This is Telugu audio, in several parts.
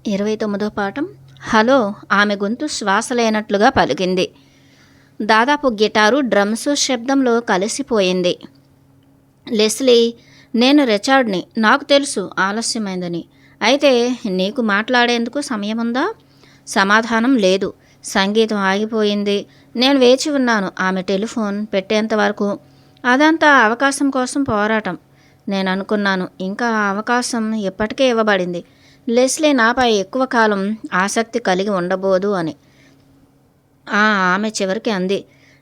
29వ పాఠం. హలో. ఆమె గొంతు శ్వాస లేనట్లుగా పలికింది. దాదాపు గిటారు డ్రమ్స్ శబ్దంలో కలిసిపోయింది. లెస్లీ, నేను రిచార్డ్ని. నాకు తెలుసు ఆలస్యమైందని. అయితే నీకు మాట్లాడేందుకు సమయముందా? సమాధానం లేదు. సంగీతం ఆగిపోయింది. నేను వేచి ఉన్నాను ఆమె టెలిఫోన్ పెట్టేంత వరకు. అదంతా అవకాశం కోసం పోరాటం. నేను అనుకున్నాను, ఇంకా ఆ అవకాశం ఇప్పటికే ఇవ్వబడింది. లెస్లీ నాపై ఎక్కువ కాలం ఆసక్తి కలిగి ఉండబోదు అని. ఆమె చివరికి అంది,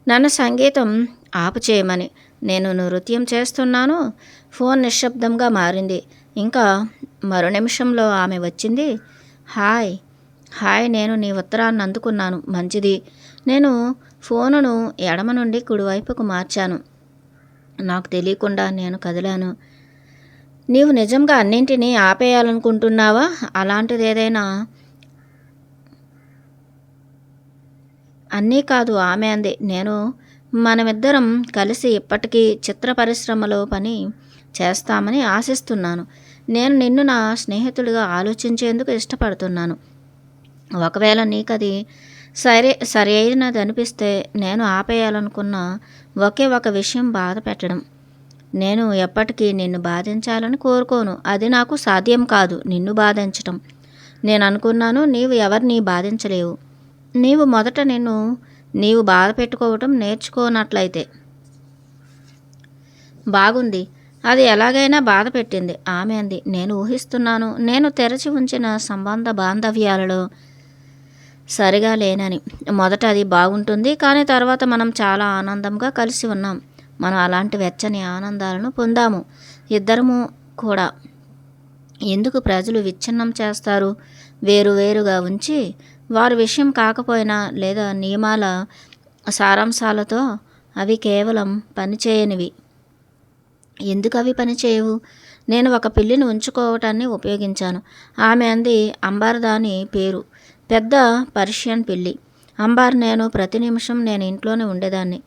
నన్ను సంగీతం ఆపు చేయమని. నేను నృత్యం చేస్తున్నాను. ఫోన్ నిశ్శబ్దంగా మారింది. ఇంకా మరో నిమిషంలో ఆమె వచ్చింది. హాయ్. హాయ్, నేను నీ ఉత్తరాన్ని అందుకున్నాను. మంచిది. నేను ఫోనును ఎడమ నుండి కుడివైపుకు మార్చాను. నాకు తెలియకుండా నేను కదిలాను. నీవు నిజంగా అన్నింటినీ ఆపేయాలనుకుంటున్నావా? అలాంటిదేదైనా? అన్నీ కాదు, ఆమె అంది. మనమిద్దరం కలిసి ఇప్పటికీ చిత్ర పరిశ్రమలో పని చేస్తామని ఆశిస్తున్నాను. నేను నిన్ను నా స్నేహితుడిగా ఆలోచించేందుకు ఇష్టపడుతున్నాను. ఒకవేళ నీకది సరి అయినది అనిపిస్తే నేను ఆపేయాలనుకున్న ఒకే ఒక విషయం బాధ పెట్టడం. నేను ఎప్పటికీ నిన్ను బాధించాలని కోరుకోను. అది నాకు సాధ్యం కాదు, నిన్ను బాధించటం. నేను అనుకున్నాను, నీవు ఎవరిని బాధించలేవు. నీవు మొదట నీవు బాధ పెట్టుకోవటం నేర్చుకోనట్లయితే. బాగుంది. అది ఎలాగైనా బాధ పెట్టింది, ఆమె అంది. నేను ఊహిస్తున్నాను, నేను తెరచి ఉంచిన సంబంధ బాంధవ్యాలలో సరిగా లేనని. మొదట అది బాగుంటుంది, కానీ తర్వాత మనం చాలా ఆనందంగా కలిసి ఉన్నాం. మనం అలాంటి వెచ్చని ఆనందాలను పొందాము, ఇద్దరము కూడా. ఎందుకు ప్రజలు విచ్ఛిన్నం చేస్తారు? వేరువేరుగా ఉంచి, వారి విషయం కాకపోయినా లేదా నియమాల సారాంశాలతో అవి కేవలం పనిచేయనివి. ఎందుకు అవి పనిచేయవు? నేను ఒక పిల్లిని ఉంచుకోవటాన్ని ఉపయోగించాను, ఆమె అంది. అంబార్ దాని పేరు. పెద్ద పర్షియన్ పిల్లి. అంబార్. ప్రతి నిమిషం నేను ఇంట్లోనే ఉండేదాన్ని.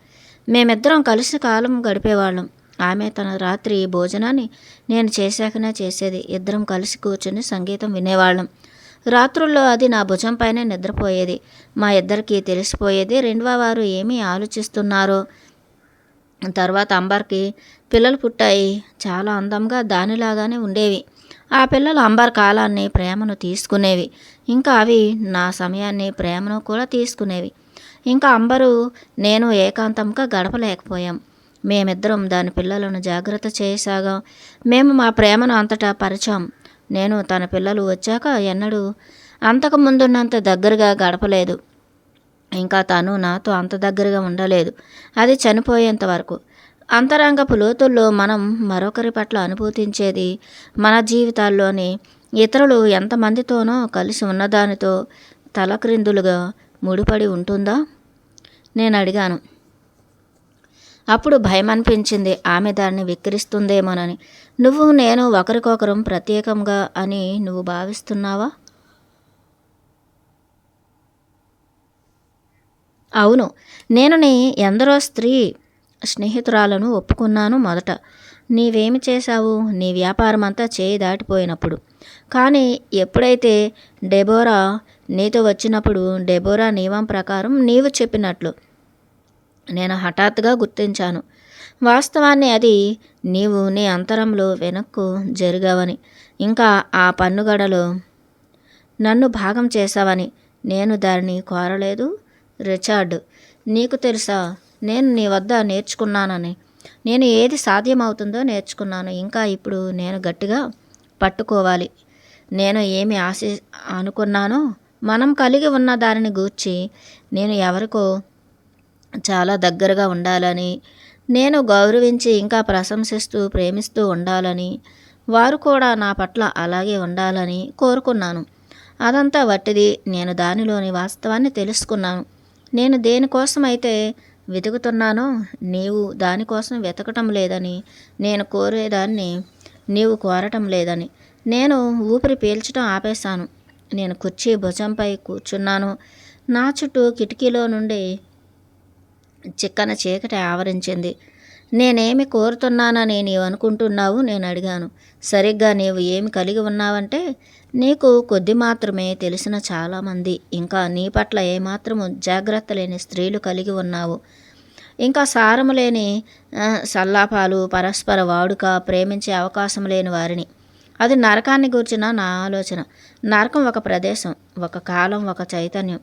మేమిద్దరం కలిసి కాలం గడిపేవాళ్ళం. ఆమె తన రాత్రి భోజనాన్ని నేను చేశాకనే చేసేది. ఇద్దరం కలిసి కూర్చుని సంగీతం వినేవాళ్ళం. రాత్రుల్లో అది నా భుజంపైనే నిద్రపోయేది. మా ఇద్దరికీ తెలిసిపోయేది రెండవ వారు ఏమీ ఆలోచిస్తున్నారో. తర్వాత అంబార్కి పిల్లలు పుట్టాయి. చాలా అందంగా దానిలాగానే ఉండేవి. ఆ పిల్లలు అంబార్ కాలాన్ని, ప్రేమను తీసుకునేవి. ఇంకా అవి నా సమయాన్ని, ప్రేమను కూడా తీసుకునేవి. ఇంకా అంబరు నేను ఏకాంతంగా గడపలేకపోయాం. మేమిద్దరం దాని పిల్లలను జాగ్రత్త చేయసాగాం. మేము మా ప్రేమను అంతటా పరిచాం. నేను తన పిల్లలు వచ్చాక ఎన్నడూ అంతకు ముందున్నంత దగ్గరగా గడపలేదు. ఇంకా తను నాతో అంత దగ్గరగా ఉండలేదు, అది చనిపోయేంత వరకు. అంతరంగపు లోతుల్లో మనం మరొకరి పట్ల అనుభూతించేది మన జీవితాల్లోని ఇతరులు ఎంతమందితోనో కలిసి ఉన్నదానితో తలక్రిందులుగా ముడిపడి ఉంటుందా? నేను అడిగాను. అప్పుడు భయం అనిపించింది, ఆమె దాన్ని విక్రిస్తుందేమోనని. నేను ఒకరికొకరం ప్రత్యేకంగా అని నువ్వు భావిస్తున్నావా? అవును. నేను ఎందరో స్త్రీ స్నేహితురాలను ఒప్పుకున్నాను మొదట. నీవేమి చేశావు? నీ వ్యాపారం అంతా చేయి దాటిపోయినప్పుడు. కానీ ఎప్పుడైతే డెబోరా నీతో వచ్చినప్పుడు, డెబోరా నియమం ప్రకారం నీవు చెప్పినట్లు నేను హఠాత్తుగా గుర్తించాను వాస్తవాన్ని. అది నీవు నీ అంతరంలో వెనక్కు జరిగావని, ఇంకా ఆ పన్నుగడలో నన్ను భాగం చేశావని. నేను దానిని కోరలేదు రిచార్డ్. నీకు తెలుసా, నేను నీ వద్ద నేర్చుకున్నానని. నేను ఏది సాధ్యమవుతుందో నేర్చుకున్నాను. ఇంకా ఇప్పుడు నేను గట్టిగా పట్టుకోవాలి. నేను ఏమి అనుకున్నానో, మనం కలిగి ఉన్న దానిని గూర్చి నేను ఎవరికో చాలా దగ్గరగా ఉండాలని, నేను గౌరవించి ఇంకా ప్రశంసిస్తూ ప్రేమిస్తూ ఉండాలని, వారు కూడా నా పట్ల అలాగే ఉండాలని కోరుకున్నాను. అదంతా వట్టిది. నేను దానిలోని వాస్తవాన్ని తెలుసుకున్నాను. నేను దేనికోసమైతే వెతుకుతున్నానో నీవు దానికోసం వెతకటం లేదని, నేను కోరేదాన్ని నీవు కోరటం లేదని. నేను ఊపిరి పీల్చడం ఆపేశాను. నేను కుర్చీ భుజంపై కూర్చున్నాను. నా చుట్టూ కిటికీలో నుండి చిక్కన చీకటి ఆవరించింది. నేనేమి కోరుతున్నానని నీవు అనుకుంటున్నావు? నేను అడిగాను. సరిగ్గా నీవు ఏమి కలిగి ఉన్నావంటే, నీకు కొద్ది మాత్రమే తెలిసిన చాలామంది, ఇంకా నీ పట్ల ఏమాత్రము జాగ్రత్త లేని స్త్రీలు కలిగి ఉన్నావు. ఇంకా సారము లేని సల్లాపాలు, పరస్పర వాడుక, ప్రేమించే అవకాశం లేని వారిని. అది నరకాన్ని గూర్చిన నా ఆలోచన. నరకం ఒక ప్రదేశం, ఒక కాలం, ఒక చైతన్యం.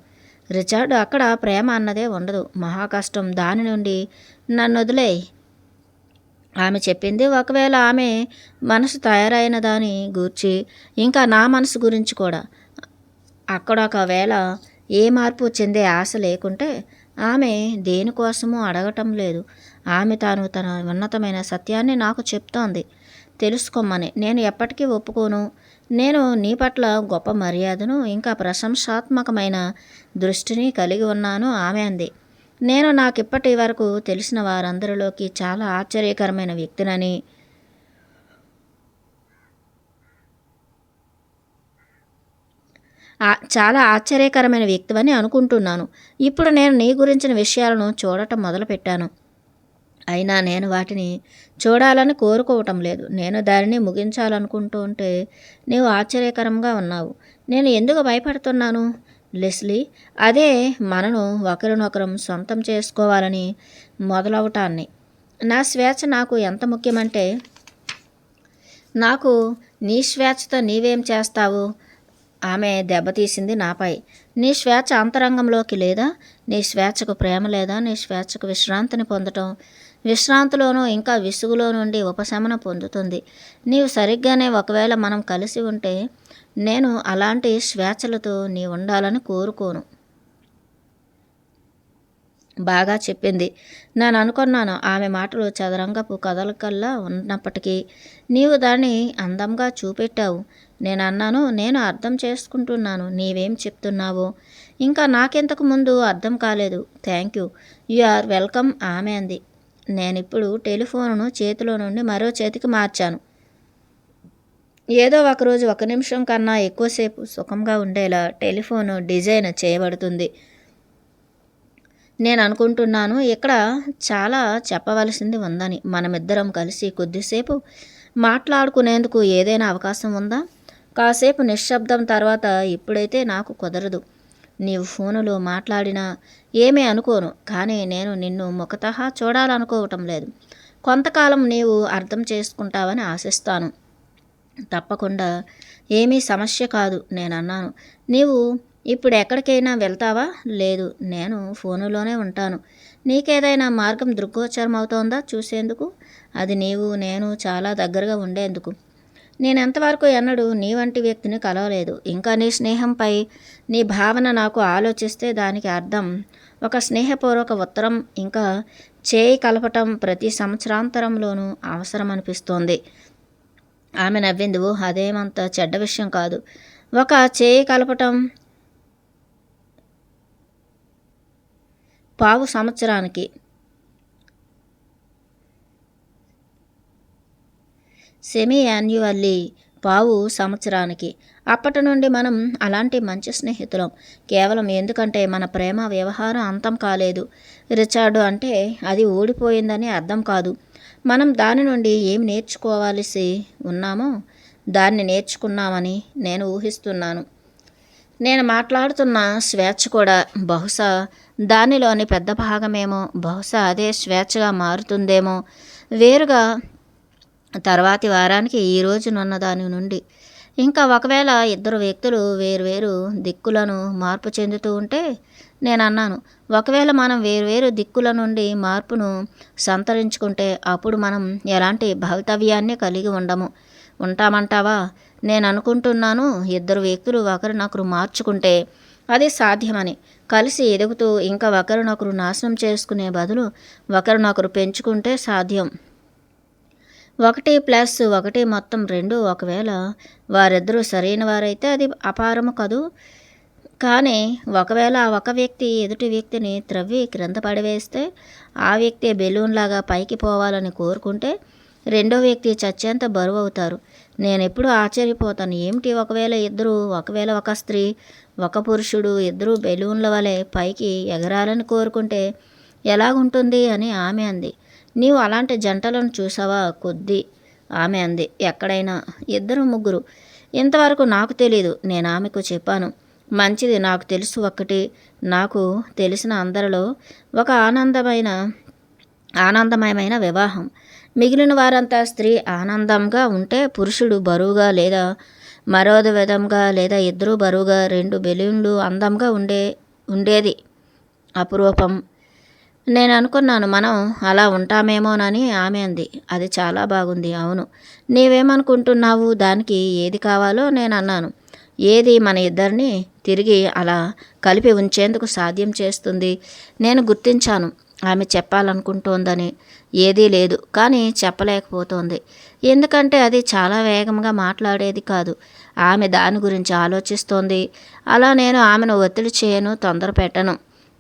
రిచర్డ్, అక్కడ ప్రేమ అన్నదే ఉండదు. మహాకష్టం. దాని నుండి నన్ను వదిలేయ్. ఆమె చెప్పింది. ఒకవేళ ఆమె మనసు తయారైన దాని గూర్చి, ఇంకా నా మనసు గురించి కూడా అక్కడ ఒకవేళ ఏ మార్పు చెందే ఆశ లేకుంటే, ఆమె దేనికోసమూ అడగటం లేదు. ఆమె తాను తన ఉన్నతమైన సత్యాన్ని నాకు చెప్తోంది, తెలుసుకోమని. నేను ఎప్పటికీ ఒప్పుకోను. నేను నీ పట్ల గొప్ప మర్యాదను, ఇంకా ప్రశంసాత్మకమైన దృష్టిని కలిగి ఉన్నాను, ఆమె అంది. నేను నాకిప్పటి వరకు తెలిసిన వారందరిలోకి చాలా ఆశ్చర్యకరమైన వ్యక్తినని, చాలా ఆశ్చర్యకరమైన వ్యక్తివని అనుకుంటున్నాను. ఇప్పుడు నేను నీ గురించిన విషయాలను చూడటం మొదలుపెట్టాను. అయినా నేను వాటిని చూడాలని కోరుకోవటం లేదు. నేను దానిని ముగించాలనుకుంటూ ఉంటే నీవు ఆశ్చర్యకరంగా ఉన్నావు. నేను ఎందుకు భయపడుతున్నాను లెస్లీ? అదే మనను ఒకరినొకరం సొంతం చేసుకోవాలని మొదలవటాన్ని. నా స్వేచ్ఛ నాకు ఎంత ముఖ్యమంటే, నాకు నీ స్వేచ్ఛతో నీవేం చేస్తావు? ఆమె దెబ్బతీసింది నాపై. నీ స్వేచ్ఛ అంతరంగంలోకి లేదా? నీ స్వేచ్ఛకు ప్రేమ లేదా? నీ స్వేచ్ఛకు విశ్రాంతిని పొందటం, విశ్రాంతిలోనూ ఇంకా విసుగులో నుండి ఉపశమనం పొందుతుంది. నీవు సరిగ్గానే. ఒకవేళ మనం కలిసి ఉంటే నేను అలాంటి స్వేచ్ఛలతో నీ ఉండాలని కోరుకోను. బాగా చెప్పింది. నేను అనుకున్నాను. ఆమె మాటలు చదరంగపు కదలికల్లా ఉన్నప్పటికీ నీవు దాన్ని అందంగా చూపెట్టావు. నేను అన్నాను, నేను అర్థం చేసుకుంటున్నాను నీవేం చెప్తున్నావో. ఇంకా నాకెంతకు ముందు అర్థం కాలేదు. Thank you. You are welcome, ఆమె అంది. నేనిప్పుడు టెలిఫోనును చేతిలో నుండి మరో చేతికి మార్చాను. ఏదో ఒకరోజు 1 నిమిషం కన్నా ఎక్కువసేపు సుఖంగా ఉండేలా టెలిఫోను డిజైన్ చేయబడుతుంది. నేను అనుకుంటున్నాను ఇక్కడ చాలా చెప్పవలసింది ఉందని. మనమిద్దరం కలిసి కొద్దిసేపు మాట్లాడుకునేందుకు ఏదైనా అవకాశం ఉందా? కాసేపు నిశ్శబ్దం తర్వాత, ఇప్పుడైతే నాకు కుదరదు. నీవు ఫోనులో మాట్లాడినా ఏమీ అనుకోను, కానీ నేను నిన్ను ముఖతః చూడాలనుకోవటం లేదు. కొంతకాలం నీవు అర్థం చేసుకుంటావని ఆశిస్తాను. తప్పకుండా, ఏమీ సమస్య కాదు, నేనన్నాను. నీవు ఇప్పుడు ఎక్కడికైనా వెళ్తావా? లేదు, నేను ఫోనులోనే ఉంటాను. నీకేదైనా మార్గం దృగ్గోచరం అవుతోందా చూసేందుకు? అది నీవు నేను చాలా దగ్గరగా ఉండేందుకు. నేనెంతవరకు ఎన్నడూ నీ వంటి వ్యక్తిని కలవలేదు. ఇంకా నీ స్నేహంపై నీ భావన నాకు ఆలోచిస్తే దానికి అర్థం ఒక స్నేహపూర్వక ఉత్తరం, ఇంకా చేయి కలపటం ప్రతి సంవత్సరాంతరంలోనూ అవసరం అనిపిస్తోంది. ఆమె నవ్వింది. ఓ, అదేమంత చెడ్డ విషయం కాదు. ఒక చేయి కలపటం పావు సంవత్సరానికి, సెమీ యాన్యువల్లీ పావు సంవత్సరానికి. అప్పటి నుండి మనం అలాంటి మంచి స్నేహితులం. కేవలం ఎందుకంటే మన ప్రేమ వ్యవహారం అంతం కాలేదు రిచర్డు. అంటే అది ఓడిపోయిందని అర్థం కాదు. మనం దాని నుండి ఏమి నేర్చుకోవాల్సి ఉన్నామో దాన్ని నేర్చుకున్నామని నేను ఊహిస్తున్నాను. నేను మాట్లాడుతున్న స్వేచ్ఛ కూడా బహుశా దానిలోని పెద్ద భాగమేమో. బహుశా అదే స్వేచ్ఛగా మారుతుందేమో వేరుగా తర్వాతి వారానికి ఈ రోజునున్న దాని నుండి. ఇంకా ఒకవేళ ఇద్దరు వ్యక్తులు వేరువేరు దిక్కులను మార్పు చెందుతూ ఉంటే, నేను అన్నాను, ఒకవేళ మనం వేరువేరు దిక్కుల నుండి మార్పును సంతరించుకుంటే అప్పుడు మనం ఎలాంటి భవితవ్యాన్ని కలిగి ఉంటామంటావా? నేను అనుకుంటున్నాను, ఇద్దరు వ్యక్తులు ఒకరినొకరు మార్చుకుంటే అది సాధ్యమని. కలిసి ఎదుగుతూ ఇంకా ఒకరినొకరు నాశనం చేసుకునే బదులు ఒకరినొకరు పెంచుకుంటే సాధ్యం. 1+1 మొత్తం 2. ఒకవేళ వారిద్దరూ సరైన వారైతే అది అపారము కదూ. కానీ ఒకవేళ ఆ ఒక వ్యక్తి ఎదుటి వ్యక్తిని త్రవ్వి క్రింద పడివేస్తే, ఆ వ్యక్తి బెలూన్లాగా పైకి పోవాలని కోరుకుంటే రెండో వ్యక్తి చచ్చేంత బరువు అవుతారు. నేనెప్పుడు ఆశ్చర్యపోతాను. ఏమిటి, ఒకవేళ ఒక స్త్రీ ఒక పురుషుడు ఇద్దరు బెలూన్ల వలె పైకి ఎగరాలని కోరుకుంటే ఎలాగుంటుంది అని ఆమె అంది. నీవు అలాంటి జంటలను చూసావా? కొద్ది ఆమె అంది. ఎక్కడైనా ఇద్దరు ముగ్గురు. ఇంతవరకు నాకు తెలీదు. నేను ఆమెకు చెప్పాను. మంచిది, నాకు తెలుసు ఒక్కటి. నాకు తెలిసిన అందరిలో ఒక ఆనందమయమైన వివాహం. మిగిలిన వారంతా స్త్రీ ఆనందంగా ఉంటే పురుషుడు బరువుగా లేదా మరోది విధంగా లేదా ఇద్దరూ బరువుగా 2 బెలూన్లు అందంగా ఉండేది అపురూపం. నేను అనుకున్నాను మనం అలా ఉంటామేమోనని. ఆమె అంది. అది చాలా బాగుంది. అవును, నీవేమనుకుంటున్నావు? దానికి ఏది కావాలో నేను అన్నాను. ఏది మన ఇద్దరిని తిరిగి అలా కలిపి ఉంచేందుకు సాధ్యం చేస్తుంది? నేను గుర్తించాను ఆమె చెప్పాలనుకుంటోందని. ఏదీ లేదు, కానీ చెప్పలేకపోతోంది. ఎందుకంటే అది చాలా వేగంగా మాట్లాడేది కాదు. ఆమె దాని గురించి ఆలోచిస్తోంది. అలా నేను ఆమెను ఒత్తిడి చేయను, తొందర పెట్టను.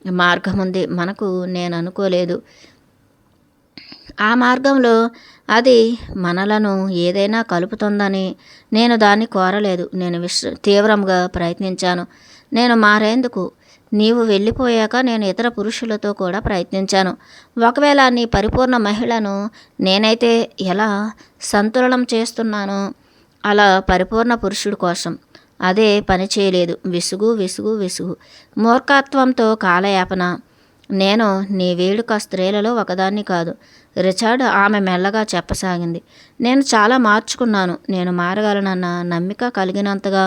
మార్గం ఉంది మనకు, నేను అనుకోలేదు. ఆ మార్గంలో అది మనలను ఏదైనా కలుపుతుందని నేను దాన్ని కోరలేదు. నేను తీవ్రంగా ప్రయత్నించాను. నేను మారేందుకు. నీవు వెళ్ళిపోయాక నేను ఇతర పురుషులతో కూడా ప్రయత్నించాను. ఒకవేళ నీ పరిపూర్ణ మహిళను నేనైతే ఎలా సంతులనం చేస్తున్నానో అలా పరిపూర్ణ పురుషుడి కోసం అదే పని చేయలేదు. విసుగు విసుగు విసుగు, మూర్ఖత్వంతో కాలయాపన. నేను నీ వేడుక స్త్రీలలో ఒకదాన్ని కాదు, రిచర్డ్ ఆమె మెల్లగా చెప్పసాగింది. నేను చాలా మార్చుకున్నాను. నేను మారగలనన్న నమ్మిక కలిగినంతగా.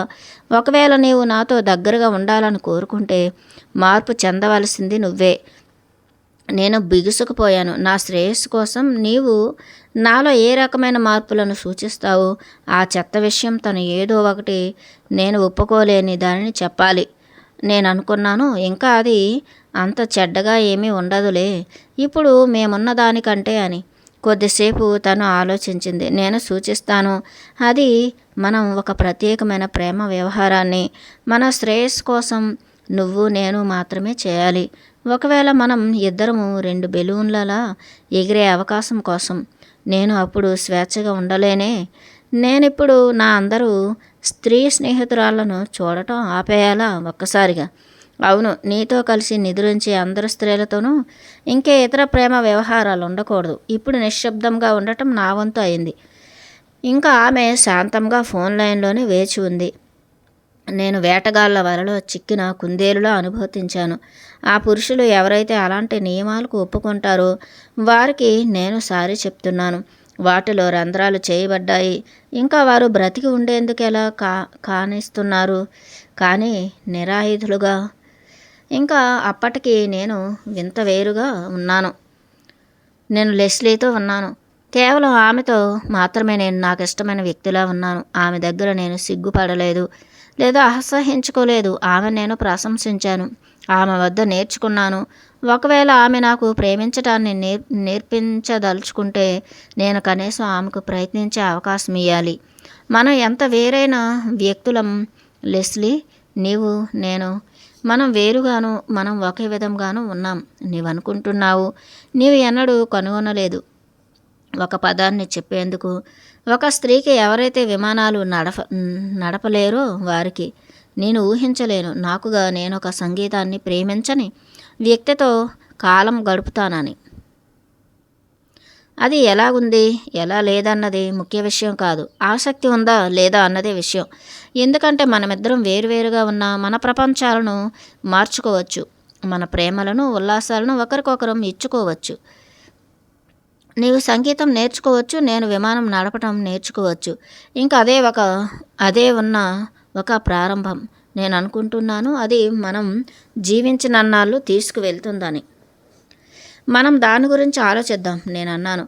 ఒకవేళ నీవు నాతో దగ్గరగా ఉండాలని కోరుకుంటే మార్పు చెందవలసింది నువ్వే. నేను బిగుసుకుపోయాను. నా శ్రేయస్సు కోసం నీవు నాలో ఏ రకమైన మార్పులను సూచిస్తావో ఆ చెత్త విషయం తను ఏదో ఒకటి నేను ఒప్పుకోలేని దానిని చెప్పాలి. నేను అనుకున్నాను, ఇంకా అది అంత చెడ్డగా ఏమీ ఉండదులే ఇప్పుడు మేమున్న దానికంటే అని. కొద్దిసేపు తను ఆలోచించింది. నేను సూచిస్తాను. అది మనం ఒక ప్రత్యేకమైన ప్రేమ వ్యవహారాన్ని మన శ్రేయస్సు కోసం నువ్వు నేను మాత్రమే చేయాలి. ఒకవేళ మనం ఇద్దరము 2 బెలూన్లలా ఎగిరే అవకాశం కోసం నేను అప్పుడు స్వేచ్ఛగా ఉండలేనే. నేనిప్పుడు నా అందరూ స్త్రీ స్నేహితురాళ్లను చూడటం ఆపేయాలా ఒక్కసారిగా? అవును, నీతో కలిసి నిద్రించే అందరు స్త్రీలతోనూ ఇంకే ఇతర ప్రేమ వ్యవహారాలు ఉండకూడదు. ఇప్పుడు నిశ్శబ్దంగా ఉండటం నా వంతు అయింది. ఇంకా ఆమె శాంతంగా ఫోన్ లైన్లోనే వేచి ఉంది. నేను వేటగాళ్ల వలలో చిక్కిన కుందేలులా అనుభూతించాను. ఆ పురుషులు ఎవరైతే అలాంటి నియమాలకు ఒప్పుకుంటారో వారికి నేను సారీ చెప్తున్నాను. వాటిలో రంధ్రాలు చేయబడ్డాయి. ఇంకా వారు బ్రతికి ఉండేందుకు ఎలా కానిస్తున్నారు? కానీ నిరాయుధులుగా. ఇంకా అప్పటికి నేను వింత వేరుగా ఉన్నాను. నేను లెస్లీతో ఉన్నాను. కేవలం ఆమెతో మాత్రమే నేను నాకు ఇష్టమైన వ్యక్తిలా ఉన్నాను. ఆమె దగ్గర నేను సిగ్గుపడలేదు లేదా అసహ్యించుకోలేదు. ఆమె నేను ప్రశంసించాను. ఆమె వద్ద నేర్చుకున్నాను. ఒకవేళ ఆమె నాకు ప్రేమించడాన్ని నేర్పించదలుచుకుంటే నేను కనీసం ఆమెకు ప్రయత్నించే అవకాశం ఇవ్వాలి. మనం ఎంత వేరైన వ్యక్తులం లెస్లీ. నీవు నేను మనం వేరుగాను, మనం ఒకే విధంగాను ఉన్నాం. నీవనుకుంటున్నావు. నీవు ఎన్నడూ కనుగొనలేదు ఒక పదాన్ని చెప్పేందుకు. ఒక స్త్రీకి ఎవరైతే విమానాలు నడపలేరో వారికి నేను ఊహించలేను. నాకుగా నేను ఒక సంగీతాన్ని ప్రేమించని వ్యక్తితో కాలం గడుపుతానని. అది ఎలాగుంది ఎలా లేదన్నది ముఖ్య విషయం కాదు. ఆసక్తి ఉందా లేదా అన్నదే విషయం. ఎందుకంటే మనమిద్దరం వేరువేరుగా ఉన్న మన ప్రపంచాలను మార్చుకోవచ్చు. మన ప్రేమలను ఉల్లాసాలను ఒకరికొకరం ఇచ్చుకోవచ్చు. నీవు సంగీతం నేర్చుకోవచ్చు, నేను విమానం నడపటం నేర్చుకోవచ్చు. ఇంకా అదే ఉన్న ఒక ప్రారంభం. నేను అనుకుంటున్నాను అది మనం జీవించినన్నాళ్ళు తీసుకువెళ్తుందని. మనం దాని గురించి ఆలోచిద్దాం. నేను అన్నాను.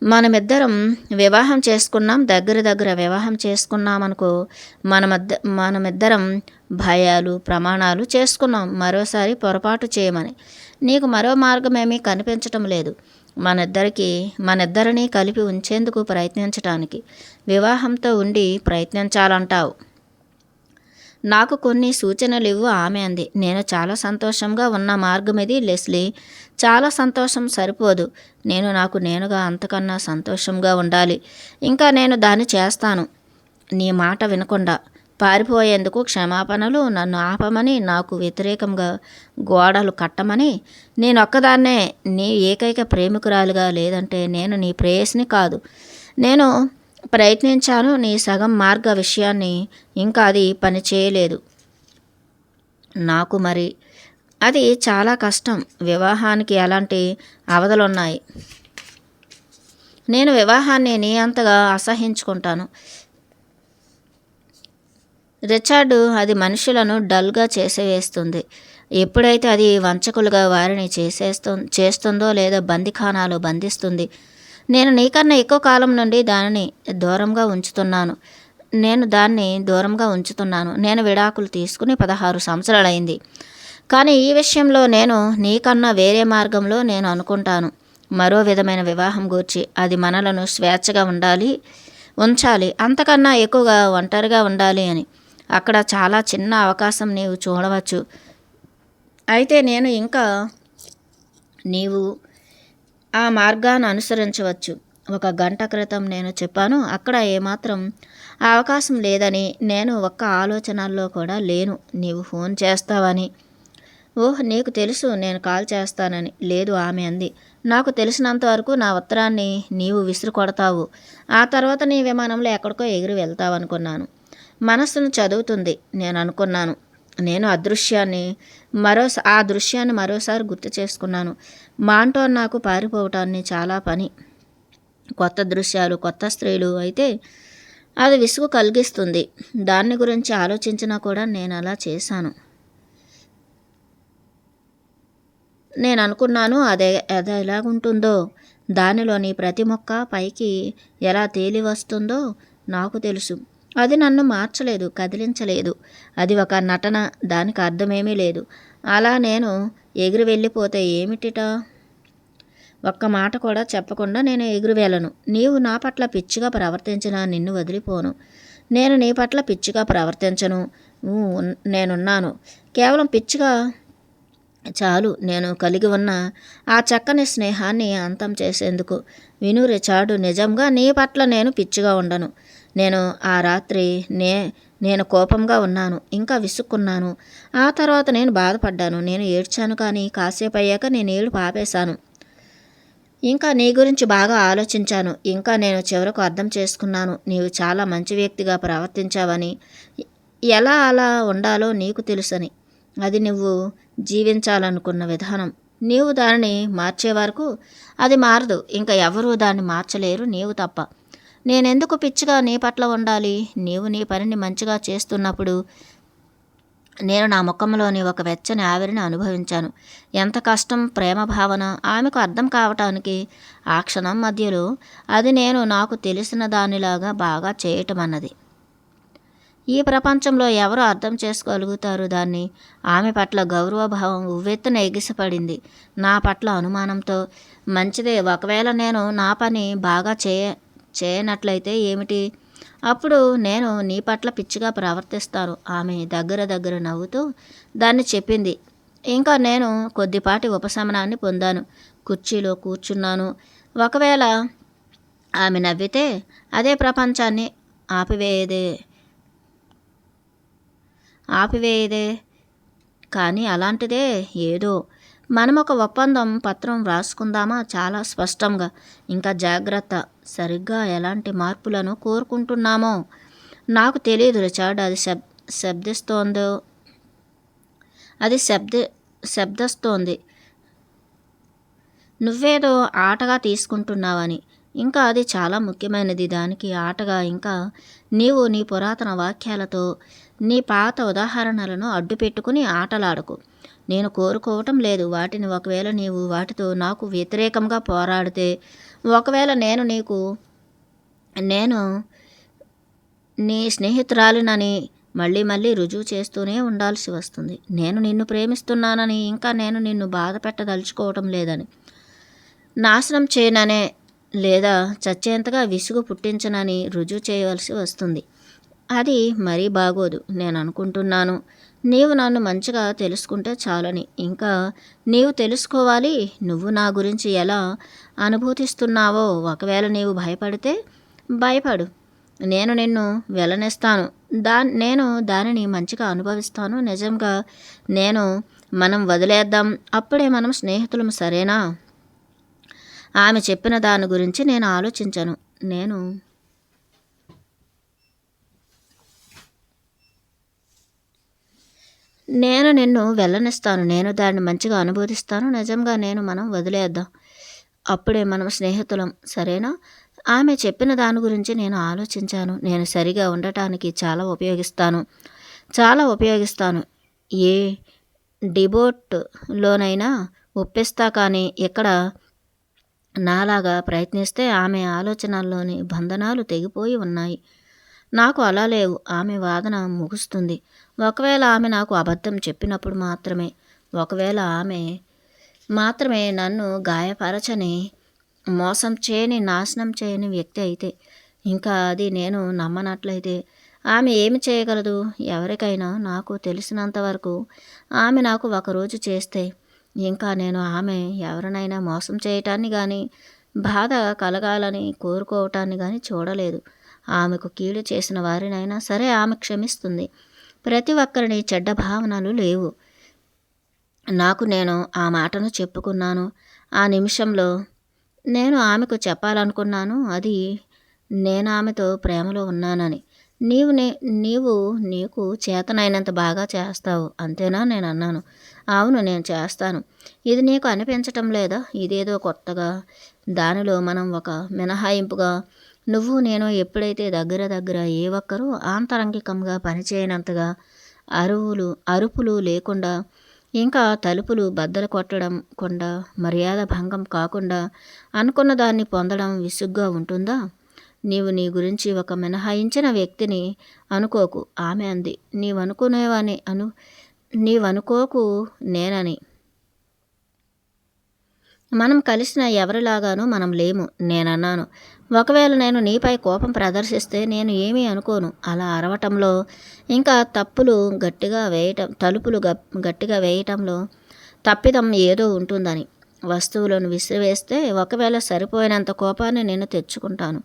మనమిద్దరం వివాహం చేసుకున్నాం. దగ్గర వివాహం చేసుకున్నామనుకో. మనమిద్దరం భయాలు ప్రమాణాలు చేసుకున్నాం మరోసారి పొరపాటు చేయమని. నీకు మరో మార్గం ఏమీ కనిపించటం లేదు. మనిద్దరినీ కలిపి ఉంచేందుకు ప్రయత్నించటానికి. వివాహంతో ఉండి ప్రయత్నించాలంటావు. నాకు కొన్ని సూచనలు ఇవ్వు ఆమె అంది. నేను చాలా సంతోషంగా ఉన్న మార్గం ఇది లెస్లీ. చాలా సంతోషం సరిపోదు. నాకు నేనుగా అంతకన్నా సంతోషంగా ఉండాలి. ఇంకా నేను దాన్ని చేస్తాను నీ మాట వినకుండా. పారిపోయేందుకు క్షమాపణలు, నన్ను ఆపమని, నాకు వ్యతిరేకంగా గోడలు కట్టమని. నేనొక్కదాన్నే నీ ఏకైక ప్రేమికురాలుగా, లేదంటే నేను నీ ప్రేయస్ని కాదు. నేను ప్రయత్నించాను నీ సగం మార్గ విషయాన్ని, ఇంకా అది పని చేయలేదు నాకు. మరి అది చాలా కష్టం. వివాహానికి ఎలాంటి అవధులున్నాయి. నేను వివాహాన్ని నీ అంతగా అసహించుకుంటాను రిచర్డ్. అది మనుషులను డల్గా చేసేవేస్తుంది. ఎప్పుడైతే అది వంచకులుగా వారిని చేస్తుందో లేదా బందిఖానాలు బంధిస్తుంది. నేను నీకన్నా ఎక్కువ కాలం నుండి దానిని దూరంగా ఉంచుతున్నాను. నేను విడాకులు తీసుకుని 16 సంవత్సరాలైంది. కానీ ఈ విషయంలో నేను నీకన్నా వేరే మార్గంలో నేను అనుకుంటాను. మరో విధమైన వివాహం గూర్చి. అది మనలను స్వేచ్ఛగా ఉంచాలి, అంతకన్నా ఎక్కువగా ఒంటరిగా ఉండాలి అని. అక్కడ చాలా చిన్న అవకాశం నీవు చూడవచ్చు. అయితే నీవు ఆ మార్గాన్ని అనుసరించవచ్చు. 1 గంట క్రితం నేను చెప్పాను, అక్కడ ఏమాత్రం అవకాశం లేదని. నేను ఒక్క ఆలోచనల్లో కూడా లేను నీవు ఫోన్ చేస్తావని. ఓహ్, నీకు తెలుసు నేను కాల్ చేస్తానని. లేదు, ఆమె అంది. నాకు తెలిసినంత వరకు నా ఉత్తరాన్ని నీవు విసిరి కొడతావు. ఆ తర్వాత నీ విమానంలో ఎక్కడికో ఎగిరి వెళ్తావనుకున్నాను. మనస్సును చదువుతుంది నేను అనుకున్నాను. నేను ఆ దృశ్యాన్ని మరోసారి గుర్తు చేసుకున్నాను. మాంటో నాకు పారిపోవటాన్ని చాలా పని. కొత్త దృశ్యాలు, కొత్త స్త్రీలు. అయితే అది విసుగు కలిగిస్తుంది. దాన్ని గురించి ఆలోచించినా కూడా నేను అలా చేశాను. నేను అనుకున్నాను అది ఎలాగుంటుందో, దానిలోని ప్రతి మొక్క పైకి ఎలా తేలి వస్తుందో నాకు తెలుసు. అది నన్ను మార్చలేదు, కదిలించలేదు. అది ఒక నటన, దానికి అర్థమేమీ లేదు. అలా నేను ఎగిరి వెళ్ళిపోతే ఏమిటిట? ఒక్క మాట కూడా చెప్పకుండా నేను ఎగిరి వెళ్ళను. నీవు నా పట్ల పిచ్చిగా ప్రవర్తించినా నిన్ను వదిలిపోను. నేను నీ పట్ల పిచ్చిగా ప్రవర్తించను. నేనున్నాను కేవలం పిచ్చిగా చాలు. నేను కలిగి ఉన్న ఆ చక్కని స్నేహాన్ని అంతం చేసేందుకు. విను రిచార్డు, నిజంగా నీ పట్ల నేను పిచ్చిగా ఉండను. ఆ రాత్రి నేను కోపంగా ఉన్నాను, ఇంకా విసుక్కున్నాను. ఆ తర్వాత నేను బాధపడ్డాను, నేను ఏడ్చాను. కానీ కాసేపు అయ్యాక నేను ఏడుపు ఆపేశాను. ఇంకా నీ గురించి బాగా ఆలోచించాను. ఇంకా నేను చివరకు అర్థం చేసుకున్నాను, నీవు చాలా మంచి వ్యక్తిగా ప్రవర్తించావని. ఎలా అలా ఉండాలో నీకు తెలుసని. అది నువ్వు జీవించాలనుకున్న విధానం. నీవు దానిని మార్చే వరకు అది మారదు. ఇంకా ఎవరూ దాన్ని మార్చలేరు, నీవు తప్ప. నేనెందుకు పిచ్చిగా నీ పట్ల ఉండాలి? నీవు నీ పనిని మంచిగా చేస్తున్నప్పుడు నేను నా ముఖంలోని ఒక వెచ్చని ఆవిరిని అనుభవించాను. ఎంత కష్టం ప్రేమ భావన ఆమెకు అర్థం కావటానికి. ఆ క్షణం మధ్యలో అది నాకు తెలిసిన దానిలాగా బాగా చేయటం అన్నది. ఈ ప్రపంచంలో ఎవరు అర్థం చేసుకోగలుగుతారు దాన్ని? ఆమె పట్ల గౌరవభావం ఉవ్వెత్తున ఎగిసిపడింది. నా పట్ల అనుమానంతో. మంచిదే, ఒకవేళ నేను నా పని బాగా చేయనట్లయితే ఏమిటి? అప్పుడు నేను నీ పట్ల పిచ్చిగా ప్రవర్తిస్తాను. ఆమె దగ్గర నవ్వుతూ దాన్ని చెప్పింది. ఇంకా నేను కొద్దిపాటి ఉపశమనాన్ని పొందాను. కుర్చీలో కూర్చున్నాను. ఒకవేళ ఆమె నవ్వితే అదే ప్రపంచాన్ని ఆపివేయదే. కానీ అలాంటిదే ఏదో. మనం ఒక ఒప్పందం పత్రం వ్రాసుకుందామా? చాలా స్పష్టంగా, ఇంకా జాగ్రత్త. సరిగ్గా ఎలాంటి మార్పులను కోరుకుంటున్నామో నాకు తెలియదు రిచార్డ్. అది శబ్దిస్తోంది నువ్వేదో ఆటగా తీసుకుంటున్నావని. ఇంకా అది చాలా ముఖ్యమైనది. దానికి ఆటగా. ఇంకా నీవు నీ పురాతన వాక్యాలతో, నీ పాత ఉదాహరణలను అడ్డు పెట్టుకుని ఆటలాడకు. నేను కోరుకోవటం లేదు వాటిని. ఒకవేళ నీవు వాటితో నాకు వ్యతిరేకంగా పోరాడితే, ఒకవేళ నేను నీ స్నేహితురాలినని మళ్ళీ రుజువు చేస్తూనే ఉండాల్సి వస్తుంది. నేను నిన్ను ప్రేమిస్తున్నానని, ఇంకా నేను నిన్ను బాధ పెట్టదలుచుకోవటం లేదని, నాశనం చేయననే లేదా చచ్చేంతగా విసుగు పుట్టించనని రుజువు చేయవలసి వస్తుంది. అది మరీ బాగోదు. నేను అనుకుంటున్నాను నీవు నన్ను మంచిగా తెలుసుకుంటే చాలని. ఇంకా నీవు తెలుసుకోవాలి నువ్వు నా గురించి ఎలా అనుభూతిస్తున్నావో. ఒకవేళ నీవు భయపడితే భయపడు. నేను నిన్ను వెళ్ళనిస్తాను. నేను దానిని మంచిగా అనుభవిస్తాను. నిజంగా నేను మనం వదిలేద్దాం. అప్పుడే మనం స్నేహితులం, సరేనా? ఆమె చెప్పిన దాని గురించి నేను ఆలోచించను. నేను నేను నిన్ను వెళ్ళనిస్తాను. నేను దాన్ని మంచిగా అనుభూతిస్తాను. నిజంగా మనం వదిలేద్దాం. అప్పుడే మనం స్నేహితులం, సరేనా? ఆమె చెప్పిన దాని గురించి నేను ఆలోచించాను. నేను సరిగా ఉండటానికి చాలా ఉపయోగిస్తాను. ఏ డిబోట్‌లోనైనా ఒప్పిస్తా, కానీ ఇక్కడ నాలాగా ప్రయత్నిస్తే ఆమె ఆలోచనల్లోని బంధనాలు తెగిపోయి ఉన్నాయి. నాకు అలా లేవు. ఆమె వాదన ముగుస్తుంది. ఒకవేళ ఆమె నాకు అబద్ధం చెప్పినప్పుడు ఒకవేళ ఆమె నన్ను గాయపరచని, మోసం చేయని, నాశనం చేయని వ్యక్తి అయితే, ఇంకా అది నేను నమ్మనట్లయితే ఆమె ఏమి చేయగలదు? ఎవరికైనా నాకు తెలిసినంత వరకు ఆమె నాకు ఒకరోజు చేస్తే, ఇంకా నేను ఆమె ఎవరినైనా మోసం చేయటాన్ని కానీ, బాధ కలగాలని కోరుకోవటాన్ని కానీ చూడలేదు. ఆమెకు కీడు చేసిన వారినైనా సరే ఆమె క్షమిస్తుంది. ప్రతి ఒక్కరిని చెడ్డ భావనలు లేవు. నేను ఆ మాటను చెప్పుకున్నాను. ఆ నిమిషంలో నేను ఆమెకు చెప్పాలనుకున్నాను, అది నేను ఆమెతో ప్రేమలో ఉన్నానని. నీవు నీకు చేతనైనంత బాగా చేస్తావు, అంతేనా? నేను అన్నాను. అవును, నేను చేస్తాను. ఇది నీకు అనిపించటం లేదా? ఇదేదో కొత్తగా, దానిలో మనం ఒక మినహాయింపుగా, నువ్వు నేను ఎప్పుడైతే దగ్గర ఏ ఒక్కరూ ఆంతరంగికంగా పనిచేయనంతగా, అరుపులు లేకుండా, ఇంకా తలుపులు బద్దలు కొట్టకుండా, మర్యాద భంగం కాకుండా అనుకున్న దాన్ని పొందడం విసుగ్గా ఉంటుందా? నీవు నీ గురించి ఒక మినహాయించిన వ్యక్తిని అనుకోకు, ఆమె అంది. నీవనుకోకు నేనని. మనం కలిసిన ఎవరిలాగానూ మనం లేము, నేనన్నాను. ఒకవేళ నేను నీపై కోపం ప్రదర్శిస్తే నేను ఏమీ అనుకోను. అలా అరవటంలో, ఇంకా తలుపులు గట్టిగా వేయటంలో తప్పిదం ఏదో ఉంటుందని. వస్తువులను విసిరివేస్తే ఒకవేళ సరిపోయినంత కోపాన్ని నేను తెచ్చుకుంటాను.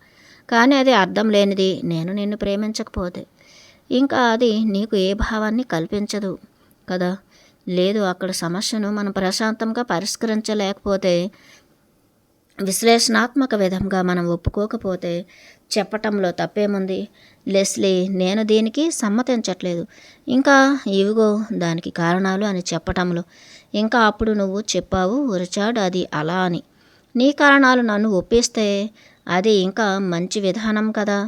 కానీ అది అర్థం లేనిది. నేను నిన్ను ప్రేమించకపోతే ఇంకా అది నీకు ఏ భావాన్ని కల్పించదు కదా? లేదు, అక్కడ సమస్యను మనం ప్రశాంతంగా పరిష్కరించలేకపోతే, విశ్లేషణాత్మక విధంగా మనం ఒప్పుకోకపోతే చెప్పటంలో తప్పేముంది? లెస్లీ, నేను దీనికి సమ్మతించట్లేదు. ఇంకా ఇవిగో దానికి కారణాలు అని చెప్పటంలో. ఇంకా అప్పుడు నువ్వు చెప్పావు, రిచార్డ్, అది అలా అని. నీ కారణాలు నన్ను ఒప్పిస్తే అది ఇంకా మంచి విధానం కదా.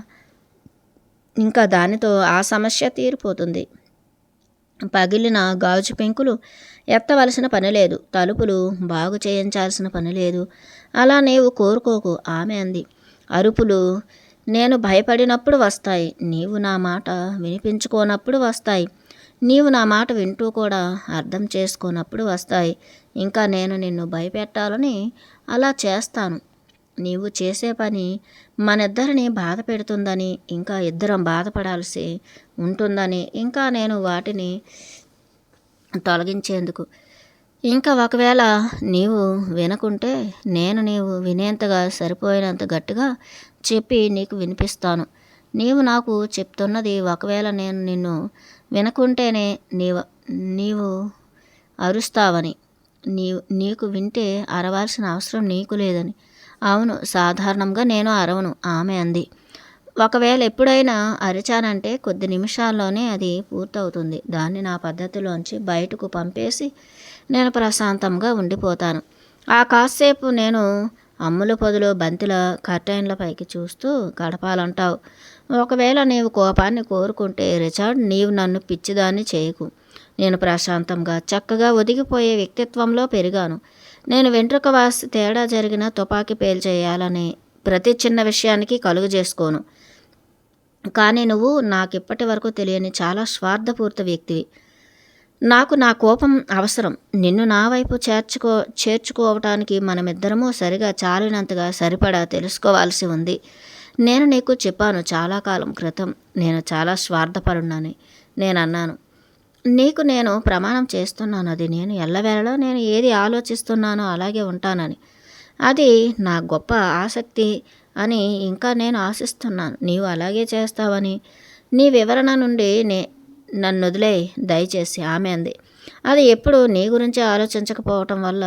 ఇంకా దానితో ఆ సమస్య తీరిపోతుంది. పగిలిన గాజు పెంకులు ఎత్తవలసిన పని లేదు, తలుపులు బాగు చేయించాల్సిన పని లేదు. అలా నీవు కోరుకోకు, ఆమె అంది. అరుపులు నేను భయపడినప్పుడు వస్తాయి, నీవు నా మాట వినిపించుకోనప్పుడు వస్తాయి. నీవు నా మాట వింటూ కూడా అర్థం చేసుకోనప్పుడు వస్తాయి. ఇంకా నేను నిన్ను భయపెట్టాలని అలా చేస్తాను. నీవు చేసే పని మనిద్దరిని బాధ పెడుతుందని, ఇంకా ఇద్దరం బాధపడాల్సి ఉంటుందని, ఇంకా నేను వాటిని తొలగించేందుకు. ఇంకా ఒకవేళ నీవు వినకుంటే నీవు వినేంతగా, సరిపోయినంత గట్టిగా చెప్పి నీకు వినిపిస్తాను. నీవు నాకు చెప్తున్నది, ఒకవేళ నేను నిన్ను వినకుంటేనే నీవు అరుస్తావని, నీకు వింటే అరవాల్సిన అవసరం నీకు లేదని. అవును, సాధారణంగా నేను అరవను, ఆమె అంది. ఒకవేళ ఎప్పుడైనా అరిచానంటే కొద్ది నిమిషాల్లోనే అది పూర్తవుతుంది. దాన్ని నా పద్ధతిలోంచి బయటకు పంపేసి నేను ప్రశాంతంగా ఉండిపోతాను. ఆ కాసేపు నేను అమ్ముల పొదిలో బంతిల కర్టైన్ల పైకి చూస్తూ గడపాలంటావు. ఒకవేళ నీవు కోపాన్ని కోరుకుంటే రిచార్డ్, నీవు నన్ను పిచ్చిదాన్ని చేయకు. నేను ప్రశాంతంగా, చక్కగా ఒదిగిపోయే వ్యక్తిత్వంలో పెరిగాను. నేను వెంట్రుక వాసి తేడా జరిగిన తుపాకీ పేల్చేయాలని ప్రతి చిన్న విషయానికి కలుగు చేసుకోను. కానీ నువ్వు నాకిప్పటి వరకు తెలియని చాలా స్వార్థపూరిత వ్యక్తివి. నాకు నా కోపం అవసరం. నిన్ను నా వైపు చేర్చుకోవటానికి మనమిద్దరము సరిగా చాలినంతగా సరిపడా తెలుసుకోవాల్సి ఉంది. నేను నీకు చెప్పాను చాలా కాలం క్రితం, నేను చాలా స్వార్థపరుణ్ణని నేనన్నాను. నీకు నేను ప్రమాణం చేస్తున్నాను, అది నేను ఎల్లవేళలో నేను ఏది ఆలోచిస్తున్నానో అలాగే ఉంటానని. అది నా గొప్ప ఆసక్తి అని ఇంకా నేను ఆశిస్తున్నాను. నీవు అలాగే చేస్తావని. నీ వివరణ నుండి నన్నొదిలేయ్ దయచేసి ఆమె అంది. అది ఎప్పుడు నీ గురించి ఆలోచించకపోవటం వల్ల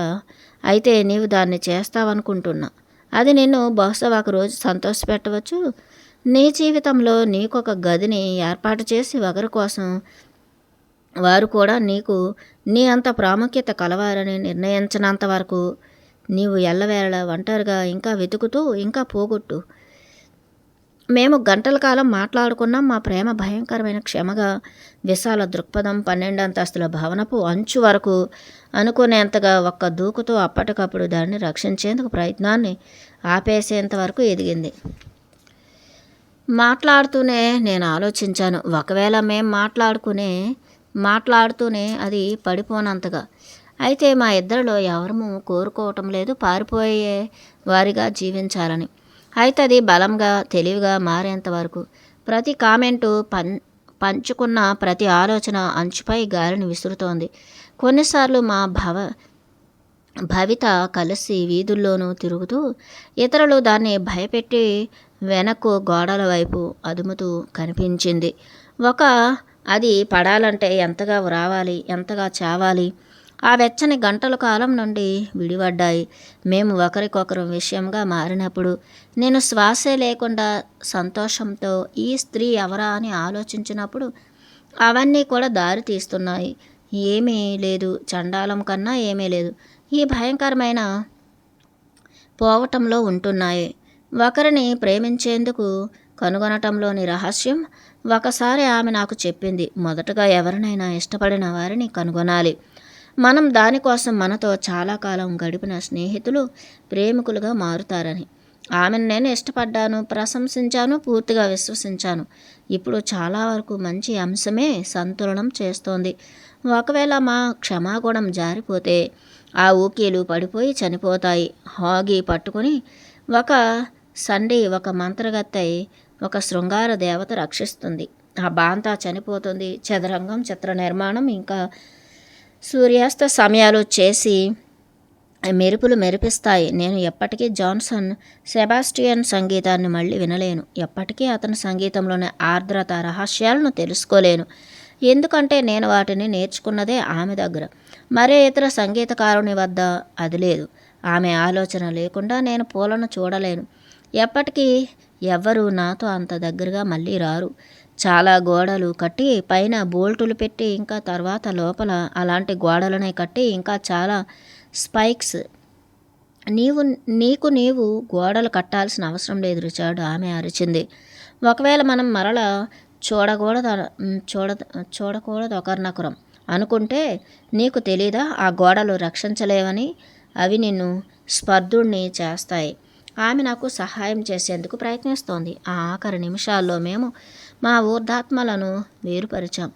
అయితే నీవు దాన్ని చేస్తావనుకుంటున్నా. అది నిన్ను బహుశా ఒకరోజు సంతోషపెట్టవచ్చు. నీ జీవితంలో నీకొక గదిని ఏర్పాటు చేసి ఒకరి కోసం వారు కూడా నీకు నీ అంత ప్రాముఖ్యత కలవారని నిర్ణయించినంత వరకు నీవు ఎల్లవేళ ఒంటరిగా ఇంకా వెతుకుతూ ఇంకా పోగొట్టు. మేము గంటల కాలం మాట్లాడుకున్నాం. మా ప్రేమ భయంకరమైన క్షమగా విశాల దృక్పథం 12 అంతస్తుల భవనపు అంచు వరకు అనుకునేంతగా ఒక్క దూకుతో అప్పటికప్పుడు దాన్ని రక్షించేందుకు ప్రయత్నాన్ని ఆపేసేంత వరకు ఎదిగింది. మాట్లాడుతూనే నేను ఆలోచించాను, ఒకవేళ మేం మాట్లాడుతూనే అది పడిపోనంతగా అయితే మా ఇద్దరిలో ఎవరము కోరుకోవటం లేదు పారిపోయే వారిగా జీవించాలని. అయితే అది బలంగా తెలివిగా మారేంత వరకు ప్రతి కామెంటు పంచుకున్న ప్రతి ఆలోచన అంచుపై గాలిని విసురుతోంది. కొన్నిసార్లు మా భవిత కలిసి వీధుల్లోనూ తిరుగుతూ ఇతరులు దాన్ని భయపెట్టి వెనక్కు గోడల వైపు అదుముతూ కనిపించింది. అది పడాలంటే ఎంతగా రావాలి, ఎంతగా చావాలి. ఆ వెచ్చని గంటల కాలం నుండి విడిపడ్డాయి. మేము ఒకరికొకరు విషయంగా మారినప్పుడు నేను శ్వాసే లేకుండా సంతోషంతో ఈ స్త్రీ ఎవరా అని ఆలోచించినప్పుడు అవన్నీ కూడా దారి తీస్తున్నాయి. ఏమీ లేదు, చండాలం కన్నా ఏమీ లేదు. ఈ భయంకరమైన పోవటంలో ఉంటున్నాయి. ఒకరిని ప్రేమించేందుకు కనుగొనటంలోని రహస్యం ఒకసారి ఆమె నాకు చెప్పింది. మొదటగా ఎవరినైనా ఇష్టపడిన వారిని కనుగొనాలి. మనం దానికోసం మనతో చాలా కాలం గడిపిన స్నేహితులు ప్రేమికులుగా మారుతారని. ఆమెను నేను ఇష్టపడ్డాను, ప్రశంసించాను, పూర్తిగా విశ్వసించాను. ఇప్పుడు చాలా వరకు మంచి అంశమే సంతులనం చేస్తోంది. ఒకవేళ మా క్షమాగుణం జారిపోతే ఆ ఊకీలు పడిపోయి చనిపోతాయి. హాగీ పట్టుకుని ఒక మంత్రగత్తై ఒక శృంగార దేవత రక్షిస్తుంది. ఆ బాంతా చనిపోతుంది. చదరంగం, చిత్ర నిర్మాణం, ఇంకా సూర్యాస్త సమయాలు చేసి మెరుపులు మెరిపిస్తాయి. నేను ఎప్పటికీ జాన్సన్ సెబాస్టియన్ సంగీతాన్ని మళ్ళీ వినలేను. ఎప్పటికీ అతని సంగీతంలోని ఆర్ద్రత రహస్యాలను తెలుసుకోలేను. ఎందుకంటే నేను వాటిని నేర్చుకున్నదే ఆమె దగ్గర. మరే ఇతర సంగీతకారుని వద్ద అది లేదు. ఆమె ఆలోచన లేకుండా నేను పూలను చూడలేను. ఎప్పటికీ ఎవ్వరూ నాతో అంత దగ్గరగా మళ్ళీ రారు. చాలా గోడలు కట్టి పైన బోల్టులు పెట్టి ఇంకా తర్వాత లోపల అలాంటి గోడలనే కట్టి ఇంకా చాలా స్పైక్స్. నీవు గోడలు కట్టాల్సిన అవసరం లేదు రిచర్డ్, ఆమె అరిచింది. ఒకవేళ మనం మరలా చూడకూడదు ఒకరినొకరం అనుకుంటే నీకు తెలీదా? ఆ గోడలు రక్షించలేవని. అవి నిన్ను స్పర్ధుణ్ణి చేస్తాయి. ఆమె నాకు సహాయం చేసేందుకు ప్రయత్నిస్తోంది. ఆ ఆఖరి నిమిషాల్లో మేము మా ఊర్ధాత్మలను వేరుపరిచాం.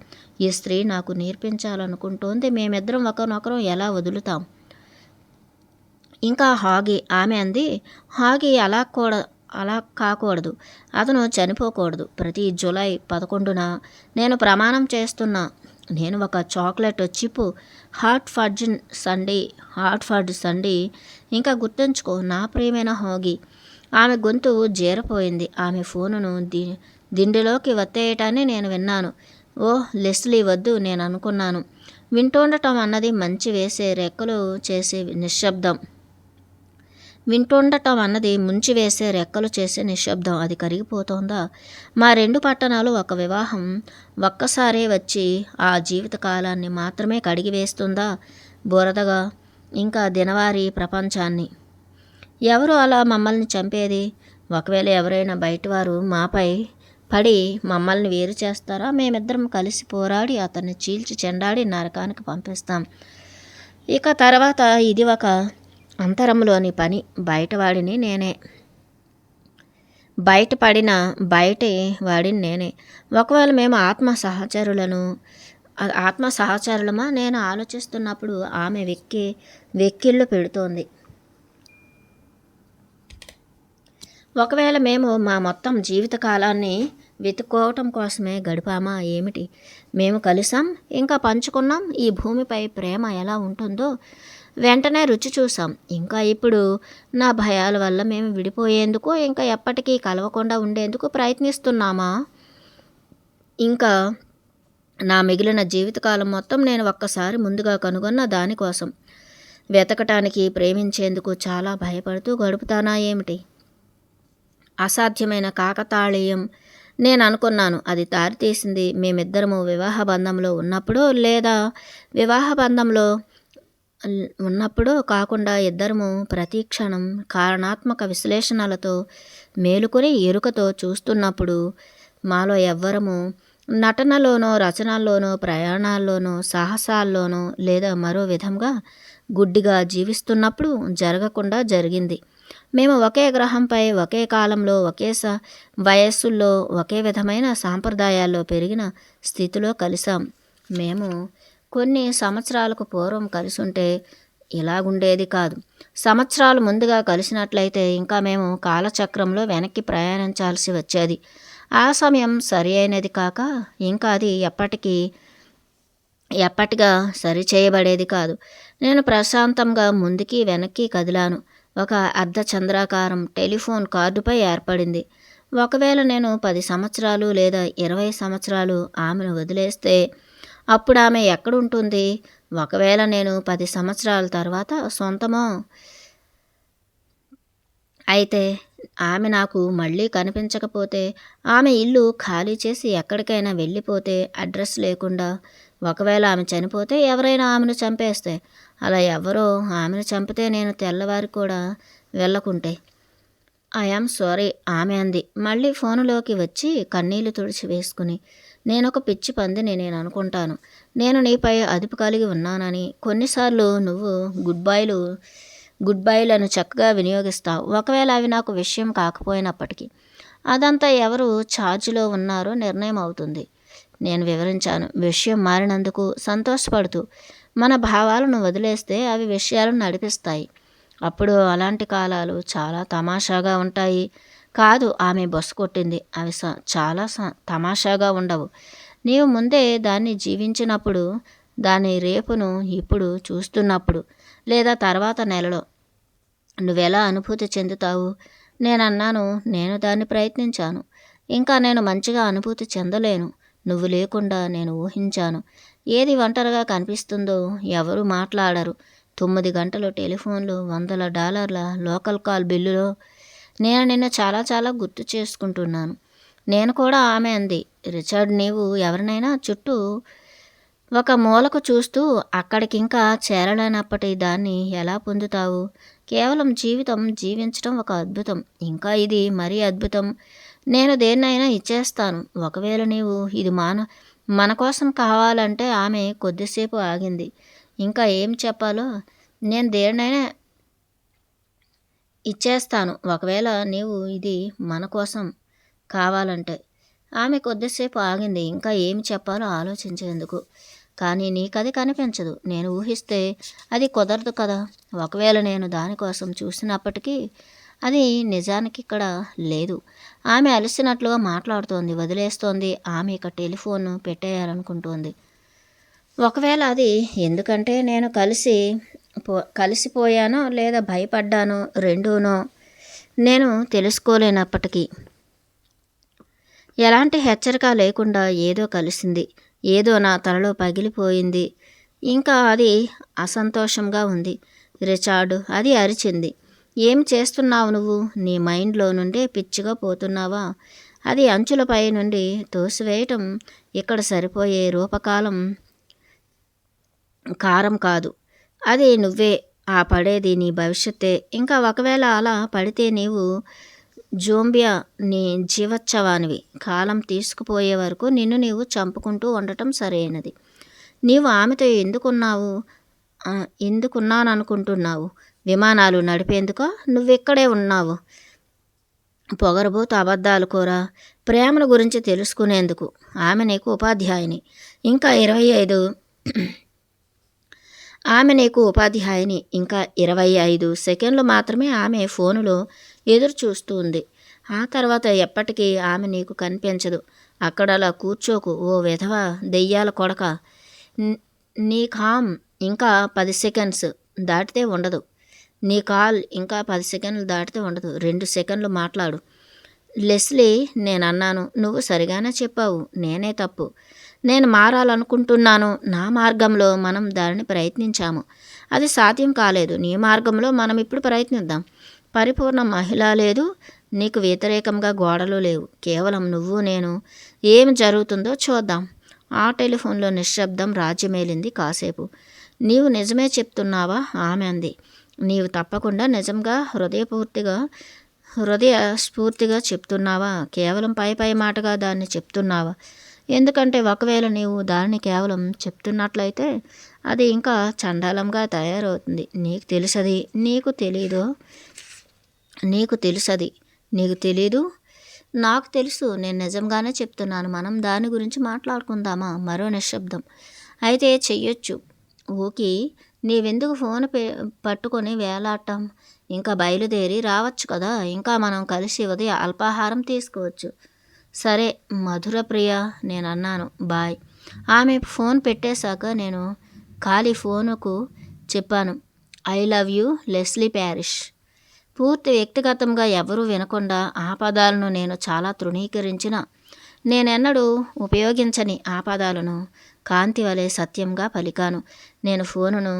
ఈ స్త్రీ నాకు నేర్పించాలనుకుంటోంది మేమిద్దరం ఒకరినొకరం ఎలా వదులుతాం. ఇంకా హాగీ, ఆమె అంది. హాగీ అలా కాకూడదు. అతను చనిపోకూడదు. ప్రతి జూలై 11న నేను ప్రమాణం చేస్తున్నా. నేను ఒక చాక్లెట్ చిప్ హార్ట్ఫర్డ్ సండీ. ఇంకా గుర్తుంచుకో నా ప్రియమైన హాగీ. ఆమె గొంతు జీరపోయింది. ఆమె ఫోనును దిండులోకి వత్తేయటాన్ని నేను విన్నాను. ఓ లెస్లీ వద్దు, నేను అనుకున్నాను. వింటుండటం అన్నది ముంచి వేసే రెక్కలు చేసే నిశ్శబ్దం. అది కరిగిపోతోందా? మా 2 పట్టణాలు ఒక వివాహం ఒక్కసారే వచ్చి ఆ జీవితకాలాన్ని మాత్రమే కడిగివేస్తుందా? బురదగా ఇంకా దినవారీ ప్రపంచాన్ని. ఎవరు అలా మమ్మల్ని చంపేది? ఒకవేళ ఎవరైనా బయటవారు మాపై పడి మమ్మల్ని వేరు చేస్తారా? మేమిద్దరం కలిసి పోరాడి అతన్ని చీల్చి చెండాడి నరకానికి పంపిస్తాం. ఇక తర్వాత ఇది ఒక అంతరంలోని పని. బయటపడిన వాడిని నేనే. ఒకవేళ మేము ఆత్మ సహచరులమా? నేను ఆలోచిస్తున్నప్పుడు ఆమె వెక్కిళ్ళు పెడుతోంది. ఒకవేళ మేము మా మొత్తం జీవితకాలాన్ని వెతుక్కోవటం కోసమే గడిపామా ఏమిటి? మేము కలిసాం, ఇంకా పంచుకున్నాం. ఈ భూమిపై ప్రేమ ఎలా ఉంటుందో వెంటనే రుచి చూసాం. ఇంకా ఇప్పుడు నా భయాల వల్ల మేము విడిపోయేందుకు, ఇంకా ఎప్పటికీ కలవకుండా ఉండేందుకు ప్రయత్నిస్తున్నామా? ఇంకా నా మిగిలిన జీవితకాలం మొత్తం నేను ఒక్కసారి ముందుగా కనుగొన్న దానికోసం వెతకటానికి, ప్రేమించేందుకు చాలా భయపడుతూ గడుపుతానా ఏమిటి? అసాధ్యమైన కాకతాళీయం నేను అనుకున్నాను. అది దారితీసింది మేమిద్దరము వివాహ బంధంలో ఉన్నప్పుడో, లేదా వివాహ బంధంలో ఉన్నప్పుడో కాకుండా ఇద్దరము ప్రతి క్షణం కారణాత్మక విశ్లేషణలతో మేలుకొని ఎరుకతో చూస్తున్నప్పుడు మాలో ఎవ్వరము నటనలోనో, రచనల్లోనో, ప్రయాణాల్లోనో, సాహసాల్లోనో లేదా మరో విధంగా గుడ్డిగా జీవిస్తున్నప్పుడు జరగకుండా జరిగింది. మేము ఒకే గ్రహంపై ఒకే కాలంలో ఒకే వయస్సుల్లో ఒకే విధమైన సాంప్రదాయాల్లో పెరిగిన స్థితిలో కలిసాం. మేము కొన్ని సంవత్సరాలకు పూర్వం కలిసుంటే ఇలాగుండేది కాదు. సంవత్సరాలు ముందుగా కలిసినట్లయితే ఇంకా మేము కాలచక్రంలో వెనక్కి ప్రయాణించాల్సి వచ్చేది. ఆ సమయం సరి అయినది కాక ఇంకా అది ఎప్పటిగా సరిచేయబడేది కాదు. నేను ప్రశాంతంగా ముందుకి వెనక్కి కదిలాను. ఒక అర్ధచంద్రాకారం టెలిఫోన్ కార్డుపై ఏర్పడింది. ఒకవేళ నేను 10 సంవత్సరాలు లేదా 20 సంవత్సరాలు ఆమెను వదిలేస్తే అప్పుడు ఆమె ఎక్కడుంటుంది? ఒకవేళ నేను 10 సంవత్సరాల తర్వాత సొంతమో అయితే ఆమె నాకు మళ్ళీ కనిపించకపోతే, ఆమె ఇల్లు ఖాళీ చేసి ఎక్కడికైనా వెళ్ళిపోతే అడ్రస్ లేకుండా, ఒకవేళ ఆమె చనిపోతే ఎవరైనా ఆమెను చంపేస్తే, అలా ఎవరో ఆమెను చంపితే నేను తెల్లవారి కూడా వెళ్ళకుంటే. ఐ యామ్ సారీ ఆమె అంది మళ్ళీ ఫోనులోకి వచ్చి కన్నీళ్లు తుడిచి వేసుకుని. నేనొక పిచ్చి పందిని నేను అనుకుంటాను. నేను నీపై అదుపు కలిగి ఉన్నానని. కొన్నిసార్లు నువ్వు గుడ్ బైలను చక్కగా వినియోగిస్తావు. ఒకవేళ అవి నాకు విషయం కాకపోయినప్పటికీ అదంతా ఎవరు ఛార్జ్లో ఉన్నారో నిర్ణయం అవుతుంది. నేను వివరించాను. విషయం మారినందుకు సంతోషపడుతూ మన భావాలను వదిలేస్తే అవి విషయాలను నడిపిస్తాయి. అప్పుడు అలాంటి కాలాలు చాలా తమాషాగా ఉంటాయి. కాదు ఆమె బొస్సు కొట్టింది. అవి చాలా తమాషాగా ఉండవు. నీవు ముందే దాన్ని జీవించినప్పుడు, దాని రేపును ఇప్పుడు చూస్తున్నప్పుడు, లేదా తర్వాత నెలలో నువ్వెలా అనుభూతి చెందుతావు? నేనన్నాను, నేను దాన్ని ప్రయత్నించాను. ఇంకా నేను మంచిగా అనుభూతి చెందలేను. నువ్వు లేకుండా నేను ఊహించాను. ఏది ఒంటరిగా కనిపిస్తుందో ఎవరు మాట్లాడరు. 9 గంటలు టెలిఫోన్లు, $100 లోకల్ కాల్ బిల్లులో నేను నిన్ను చాలా చాలా గుర్తు చేసుకుంటున్నాను. నేను కూడా ఆమె అంది. రిచర్డ్ నీవు ఎవరినైనా చుట్టూ ఒక మూలకు చూస్తూ అక్కడికింకా చేరలేనప్పటి దాన్ని ఎలా పొందుతావు? కేవలం జీవితం జీవించడం ఒక అద్భుతం. ఇంకా ఇది మరీ అద్భుతం. నేను దేన్నైనా ఇచ్చేస్తాను. ఒకవేళ నీవు ఇది మన కోసం కావాలంటే. ఆమె కొద్దిసేపు ఆగింది. ఇంకా ఏం చెప్పాలో. నేను దేన్నైనా ఇచ్చేస్తాను ఒకవేళ నీవు ఇది మన కోసం కావాలంటే. ఆమె కొద్దిసేపు ఆగింది. ఇంకా ఏమి చెప్పాలో ఆలోచించేందుకు. కానీ నీకది కనిపించదు. నేను ఊహిస్తే అది కుదరదు కదా. ఒకవేళ నేను దానికోసం చూసినప్పటికీ అది నిజానికి ఇక్కడ లేదు. ఆమె అలసినట్లుగా మాట్లాడుతోంది. వదిలేస్తోంది. ఆమె ఇక టెలిఫోన్ పెట్టేయాలనుకుంటోంది. ఒకవేళ అది ఎందుకంటే నేను కలిసిపోయానో లేదా భయపడ్డానో రెండూనో నేను తెలుసుకోలేనప్పటికీ ఎలాంటి హెచ్చరిక లేకుండా ఏదో కలిసింది. ఏదో నా తలలో పగిలిపోయింది. ఇంకా అది అసంతోషంగా ఉంది. రిచార్డు అది అరిచింది. ఏం చేస్తున్నావు నువ్వు? నీ మైండ్లో నుండి పిచ్చిగా పోతున్నావా? అది అంచులపై నుండి తోసివేయటం ఇక్కడ సరిపోయే రూపకాలం కారం కాదు. అది నువ్వే. ఆ పడేది నీ భవిష్యత్తే. ఇంకా ఒకవేళ అలా పడితే నీవు జోంబియా నీ జీవోత్సవానివి. కాలం తీసుకుపోయే వరకు నిన్ను నీవు చంపుకుంటూ ఉండటం సరైనది. నీవు ఆమెతో ఎందుకున్నాననుకుంటున్నావు? విమానాలు నడిపేందుకో? నువ్వెక్కడే ఉన్నావు? పొగరబోతు అబద్ధాలు కోరా ప్రేమను గురించి తెలుసుకునేందుకు. ఆమె నీకు ఉపాధ్యాయుని. ఇంకా 25 సెకండ్లు మాత్రమే ఆమె ఫోనులో ఎదురు చూస్తూ ఉంది. ఆ తర్వాత ఎప్పటికీ ఆమె నీకు కనిపించదు. అక్కడలా కూర్చోకు ఓ విధవ దెయ్యాల కొడక. నీ కామ్ ఇంకా 10 సెకండ్స్. దాటితే ఉండదు. నీ కాల్ ఇంకా 10 సెకండ్లు దాటితే ఉండదు. 2 సెకండ్లు మాట్లాడు. లెస్లీ, నేనన్నాను. నువ్వు సరిగానే చెప్పావు. నేనే తప్పు. నేను మారాలనుకుంటున్నాను. నా మార్గంలో మనం దానిని ప్రయత్నించాము. అది సాధ్యం కాలేదు. నీ మార్గంలో మనం ఇప్పుడు ప్రయత్నిద్దాం. పరిపూర్ణ మహిళ లేదు. నీకు వ్యతిరేకంగా గోడలు లేవు. కేవలం నువ్వు నేను. ఏమి జరుగుతుందో చూద్దాం. ఆ టెలిఫోన్లో నిశ్శబ్దం రాజ్యమేలింది కాసేపు. నీవు నిజమే చెప్తున్నావా? ఆమె అంది. నీవు తప్పకుండా నిజంగా హృదయ స్ఫూర్తిగా చెప్తున్నావా? కేవలం పై మాటగా దాన్ని చెప్తున్నావా? ఎందుకంటే ఒకవేళ నీవు దానిని కేవలం చెప్తున్నట్లయితే అది ఇంకా చండాలంగా తయారవుతుంది. నీకు తెలుసది. నీకు తెలీదు. నీకు తెలుసది. నీకు తెలీదు. నాకు తెలుసు. నేను నిజంగానే చెప్తున్నాను. మనం దాని గురించి మాట్లాడుకుందామా? మరో నిశ్శబ్దం. అయితే చెయ్యొచ్చు. ఓకే. నీవెందుకు ఫోన్ పట్టుకొని వేలాడటం? ఇంకా బయలుదేరి రావచ్చు కదా. ఇంకా మనం కలిసి ఉదయం అల్పాహారం తీసుకోవచ్చు. సరే మధుర ప్రియ, నేను అన్నాను. బాయ్. ఆమె ఫోన్ పెట్టేశాక నేను ఖాళీ ఫోనుకు చెప్పాను. I love you Leslie parish. పూర్తి వ్యక్తిగతంగా ఎవరూ వినకుండా ఆ పదాలను నేను చాలా తృణీకరించిన, నేనెన్నడూ ఉపయోగించని ఆ పదాలను కాంతి వలె సత్యంగా పలికాను. నేను ఫోనును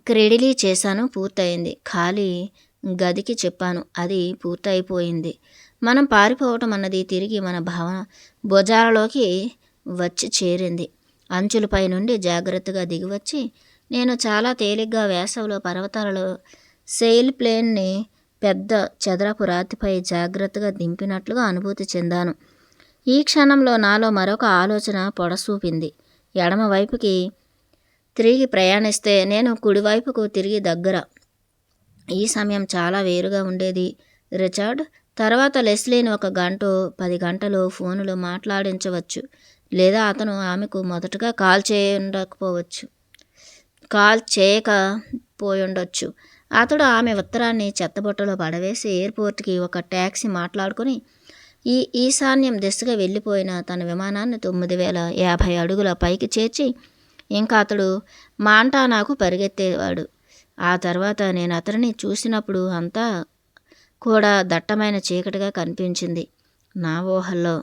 క్రెడిలీ చేశాను. పూర్తయింది. ఖాళీ గదికి చెప్పాను. అది పూర్తయిపోయింది. మనం పారిపోవటం అన్నది తిరిగి మన భుజాలలోకి వచ్చి చేరింది. అంచులపై నుండి జాగ్రత్తగా దిగివచ్చి నేను చాలా తేలిగ్గా వేసవిలో పర్వతాలలో సెయిల్ ప్లేన్ని పెద్ద చదరపు రాతిపై జాగ్రత్తగా దింపినట్లుగా అనుభూతి చెందాను. ఈ క్షణంలో నాలో మరొక ఆలోచన పొడసూపింది. ఎడమ వైపుకి తిరిగి ప్రయాణిస్తే నేను కుడివైపుకు తిరిగి దగ్గర. ఈ సమయం చాలా వేరుగా ఉండేది. రిచర్డ్ తర్వాత లెస్లీని 1 గంటో 10 గంటలు ఫోనులో మాట్లాడించవచ్చు. లేదా అతను ఆమెకు మొదటగా కాల్ చేయకపోయుండొచ్చు. అతడు ఆమె ఉత్తరాన్ని చెత్తబుట్టలో పడవేసి ఎయిర్పోర్ట్కి ఒక ట్యాక్సీ మాట్లాడుకుని ఈశాన్యం దిశగా వెళ్ళిపోయిన తన విమానాన్ని 9050 అడుగుల పైకి చేర్చి ఇంకా అతడు మాంటానాకు పరిగెత్తేవాడు. ఆ తర్వాత నేను అతనిని చూసినప్పుడు అంతా కూడా దట్టమైన చీకటిగా కనిపించింది. నా ఊహల్లో